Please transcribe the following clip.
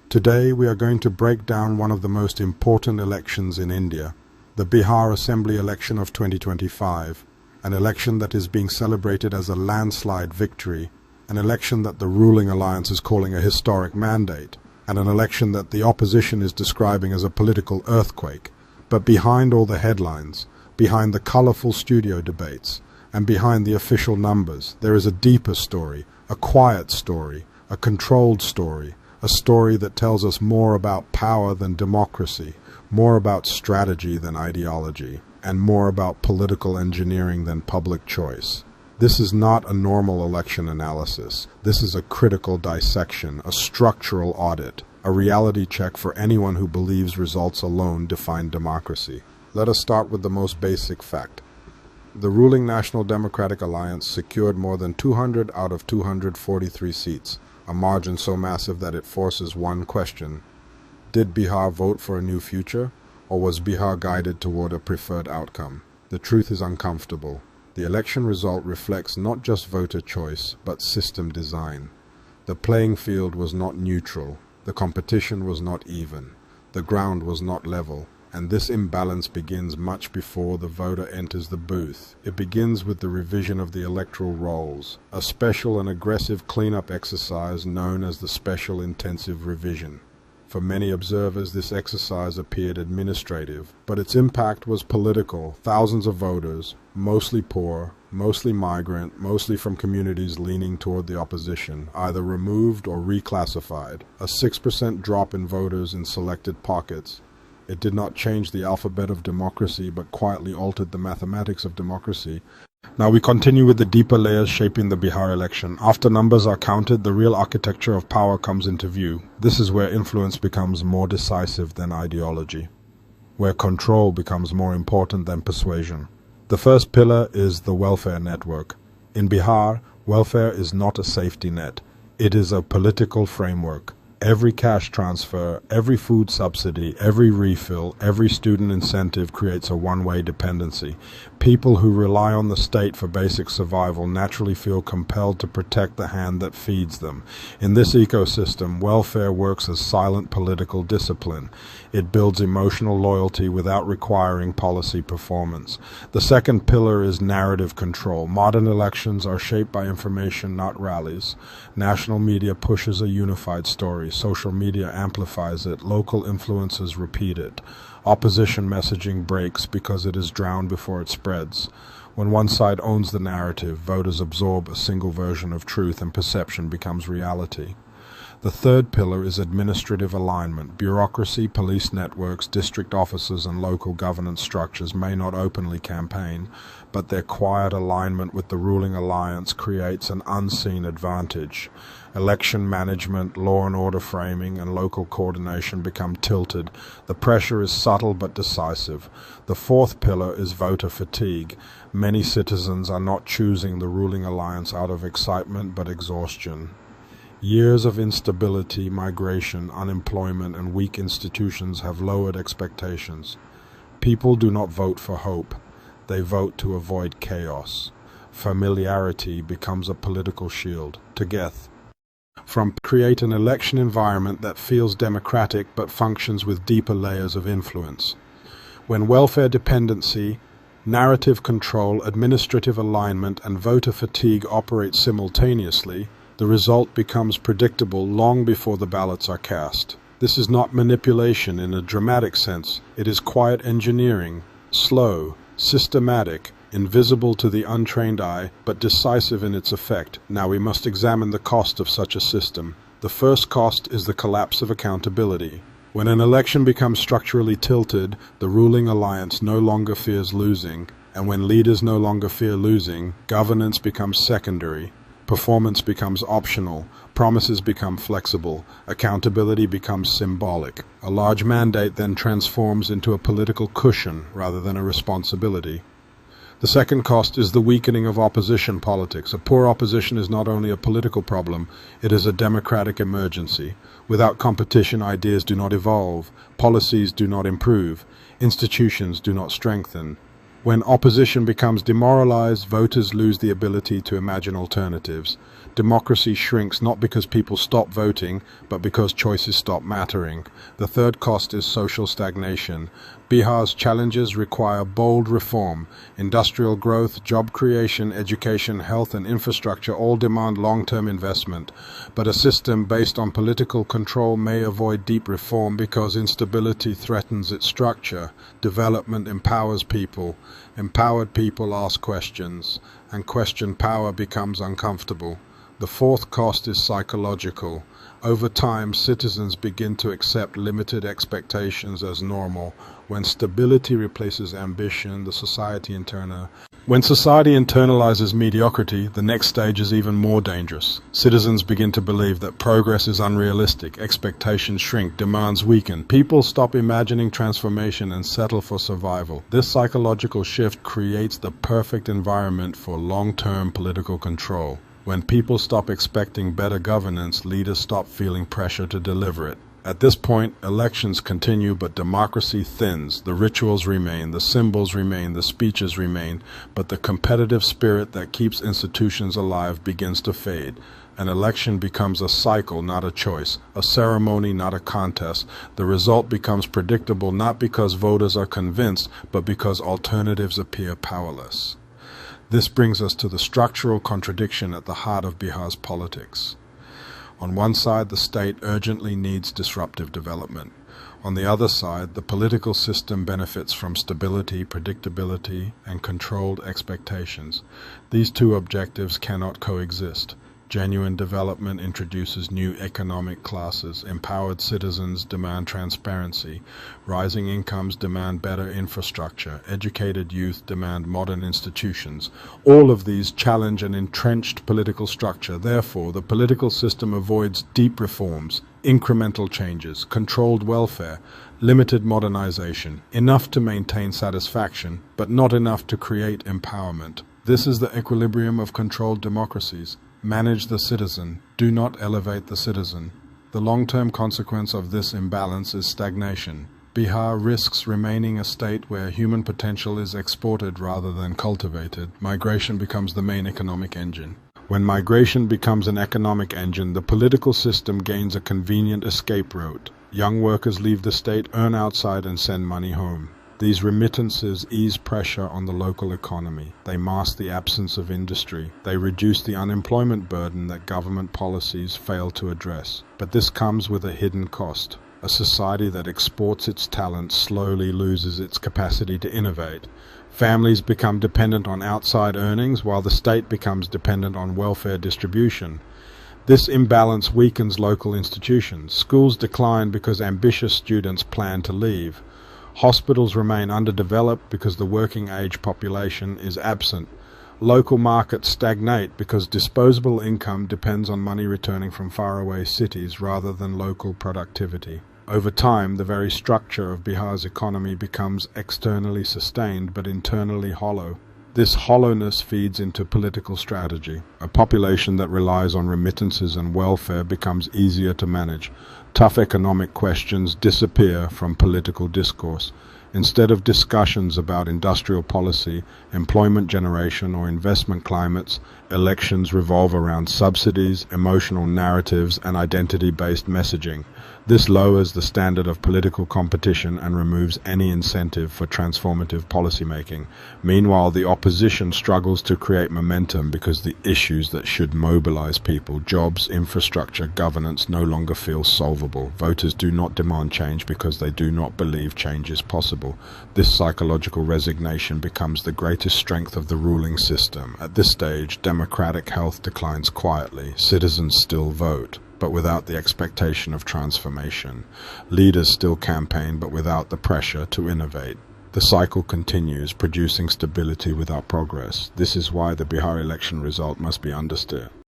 Today we are going to break down one of the most important elections in India, the Bihar Assembly election of 2025, an election that is being celebrated as a landslide victory, an election that the ruling alliance is calling a historic mandate, and an election that the opposition is describing as a political earthquake. But behind all the headlines, behind the colorful studio debates, and behind the official numbers, there is a deeper story, a quiet story, a controlled story, a story that tells us more about power than democracy, more about strategy than ideology, and more about political engineering than public choice. This is not a normal election analysis. This is a critical dissection, a structural audit, a reality check for anyone who believes results alone define democracy. Let us start with the most basic fact. The ruling National Democratic Alliance secured more than 200 out of 243 seats, a margin so massive that it forces one question. Did Bihar vote for a new future, or was Bihar guided toward a preferred outcome? The truth is uncomfortable. The election result reflects not just voter choice, but system design. The playing field was not neutral, the competition was not even, the ground was not level. And this imbalance begins much before the voter enters the booth. It begins with the revision of the electoral rolls, a special and aggressive cleanup exercise known as the Special Intensive Revision. For many observers, this exercise appeared administrative, but its impact was political. Thousands of voters, mostly poor, mostly migrant, mostly from communities leaning toward the opposition, either removed or reclassified. A 6% drop in voters in selected pockets. It did not change the alphabet of democracy, but quietly altered the mathematics of democracy. Now we continue with the deeper layers shaping the Bihar election. After numbers are counted, the real architecture of power comes into view. This is where influence becomes more decisive than ideology, where control becomes more important than persuasion. The first pillar is the welfare network. In Bihar, welfare is not a safety net. It is a political framework. Every cash transfer, every food subsidy, every refill, every student incentive creates a one-way dependency. People who rely on the state for basic survival naturally feel compelled to protect the hand that feeds them. In this ecosystem, welfare works as silent political discipline. It builds emotional loyalty without requiring policy performance. The second pillar is narrative control. Modern elections are shaped by information, not rallies. National media pushes a unified story. Social media amplifies it. Local influencers repeat it. Opposition messaging breaks because it is drowned before it spreads. When one side owns the narrative, voters absorb a single version of truth and perception becomes reality. The third pillar is administrative alignment. Bureaucracy, police networks, district offices, and local governance structures may not openly campaign, but their quiet alignment with the ruling alliance creates an unseen advantage. Election management, law and order framing, and local coordination become tilted. The pressure is subtle but decisive. The fourth pillar is voter fatigue. Many citizens are not choosing the ruling alliance out of excitement but exhaustion. Years of instability, migration, unemployment, and weak institutions have lowered expectations. People do not vote for hope. They vote to avoid chaos. Familiarity becomes a political shield. Together. Create an election environment that feels democratic but functions with deeper layers of influence. When welfare dependency, narrative control, administrative alignment, and voter fatigue operate simultaneously, the result becomes predictable long before the ballots are cast. This is not manipulation in a dramatic sense. It is quiet engineering, slow, systematic, invisible to the untrained eye, but decisive in its effect. Now we must examine the cost of such a system. The first cost is the collapse of accountability. When an election becomes structurally tilted, the ruling alliance no longer fears losing, and when leaders no longer fear losing, governance becomes secondary. Performance becomes optional, promises become flexible, accountability becomes symbolic. A large mandate then transforms into a political cushion rather than a responsibility. The second cost is the weakening of opposition politics. A poor opposition is not only a political problem, it is a democratic emergency. Without competition, ideas do not evolve, policies do not improve, institutions do not strengthen. When opposition becomes demoralized, voters lose the ability to imagine alternatives. Democracy shrinks not because people stop voting, but because choices stop mattering. The third cost is social stagnation. Bihar's challenges require bold reform. Industrial growth, job creation, education, health and infrastructure all demand long-term investment. But a system based on political control may avoid deep reform because instability threatens its structure. Development empowers people. Empowered people ask questions, and questioned power becomes uncomfortable. The fourth cost is psychological. Over time, citizens begin to accept limited expectations as normal. When stability replaces ambition, When society internalizes mediocrity, the next stage is even more dangerous. Citizens begin to believe that progress is unrealistic, expectations shrink, demands weaken. People stop imagining transformation and settle for survival. This psychological shift creates the perfect environment for long-term political control. When people stop expecting better governance, leaders stop feeling pressure to deliver it. At this point, elections continue, but democracy thins. The rituals remain, the symbols remain, the speeches remain, but the competitive spirit that keeps institutions alive begins to fade. An election becomes a cycle, not a choice, a ceremony, not a contest. The result becomes predictable not because voters are convinced, but because alternatives appear powerless. This brings us to the structural contradiction at the heart of Bihar's politics. On one side, the state urgently needs disruptive development. On the other side, the political system benefits from stability, predictability, and controlled expectations. These two objectives cannot coexist. Genuine development introduces new economic classes. Empowered citizens demand transparency. Rising incomes demand better infrastructure. Educated youth demand modern institutions. All of these challenge an entrenched political structure. Therefore, the political system avoids deep reforms, incremental changes, controlled welfare, limited modernization, enough to maintain satisfaction, but not enough to create empowerment. This is the equilibrium of controlled democracies. Manage the citizen, do not elevate the citizen. The long-term consequence of this imbalance is stagnation. Bihar risks remaining a state where human potential is exported rather than cultivated. Migration becomes the main economic engine. When migration becomes an economic engine, the political system gains a convenient escape route. Young workers leave the state, earn outside, and send money home. These remittances ease pressure on the local economy. They mask the absence of industry. They reduce the unemployment burden that government policies fail to address. But this comes with a hidden cost. A society that exports its talent slowly loses its capacity to innovate. Families become dependent on outside earnings, while the state becomes dependent on welfare distribution. This imbalance weakens local institutions. Schools decline because ambitious students plan to leave. Hospitals remain underdeveloped because the working-age population is absent. Local markets stagnate because disposable income depends on money returning from faraway cities rather than local productivity. Over time, the very structure of Bihar's economy becomes externally sustained but internally hollow. This hollowness feeds into political strategy. A population that relies on remittances and welfare becomes easier to manage. Tough economic questions disappear from political discourse. Instead of discussions about industrial policy, employment generation, or investment climates, elections revolve around subsidies, emotional narratives, and identity-based messaging. This lowers the standard of political competition and removes any incentive for transformative policymaking. Meanwhile, the opposition struggles to create momentum because the issues that should mobilize people, jobs, infrastructure, governance, no longer feel solvable. Voters do not demand change because they do not believe change is possible. This psychological resignation becomes the greatest strength of the ruling system. At this stage, democratic health declines quietly. Citizens still vote, but without the expectation of transformation. Leaders still campaign, but without the pressure to innovate. The cycle continues, producing stability without progress. This is why the Bihar election result must be understood.